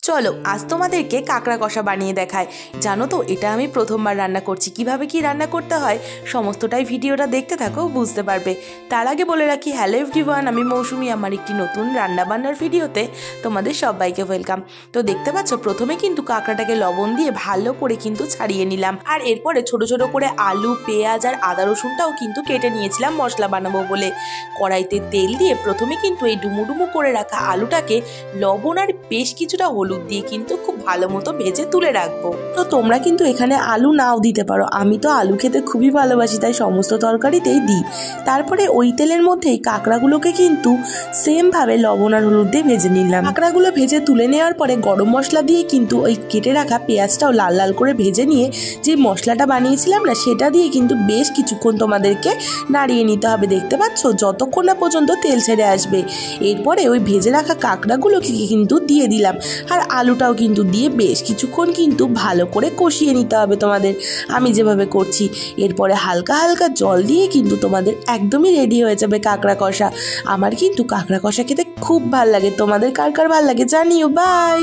চলো আজ তোমাদেরকে কাঁকড়া কষা বানিয়ে দেখায়। জানো তো এটা আমি প্রথমবার রান্না করছি। কিভাবে কি রান্না করতে হয় সমস্তটাই ভিডিওটা দেখতে থাকো, বুঝতে পারবে। তার আগে বলে রাখি, হ্যালো এভরিওয়ান, আমি মৌসুমি। আমার একটি নতুন রান্নাবান্নার ভিডিওতে তোমাদের সবাইকে ওয়েলকাম। তো দেখতে পাচ্ছ, প্রথমে কিন্তু কাঁকড়াটাকে লবণ দিয়ে ভালো করে কিন্তু ছাড়িয়ে নিলাম। আর এরপরে ছোট ছোট করে আলু, পেঁয়াজ আর আদা রসুনটাও কিন্তু কেটে নিয়েছিলাম মশলা বানাবো বলে। কড়াইতে তেল দিয়ে প্রথমে কিন্তু এই ডুমুডুমু করে রাখা আলুটাকে লবণ আর বেশ কিছুটা হলুদ দিয়ে কিন্তু খুব ভালো মতো ভেজে তুলে রাখবো। তো তোমরা কিন্তু এখানে আলু নাও দিতে পারো, আমি তো আলু খেতে খুবই ভালোবাসি, তাই সমস্ত তরকারিতেই দিই। তারপরে ওই তেলের মধ্যেই কাঁকড়াগুলোকে কিন্তু সেম ভাবে লবণ আর হলুদ দিয়ে ভেজে নিলাম। কাঁকড়াগুলো ভেজে তুলে নেওয়ার পরে গরম মশলা দিয়ে কিন্তু ওই কেটে রাখা পেঁয়াজটাও লাল লাল করে ভেজে নিয়ে যে মশলাটা বানিয়েছিলাম না, সেটা দিয়ে কিন্তু বেশ কিছুক্ষণ তোমাদেরকে নাড়িয়ে নিতে হবে। দেখতে পাচ্ছ, যতক্ষণ না পর্যন্ত তেল ছেড়ে আসবে। এরপরে ওই ভেজে রাখা কাঁকড়াগুলোকে কিন্তু দিয়ে দিলাম, আর আলুটাও কিন্তু দিয়ে বেশ কিছুক্ষণ কিন্তু ভালো করে কষিয়ে নিতে হবে তোমাদের, আমি যেভাবে করছি। এরপরে হালকা হালকা জল দিয়ে কিন্তু তোমাদের একদমই রেডি হয়ে যাবে কাঁকড়া কষা। আমার কিন্তু কাঁকড়া কষা খেতে খুব ভালো লাগে। তোমাদের কার কার ভালো লাগে জানিও। বাই।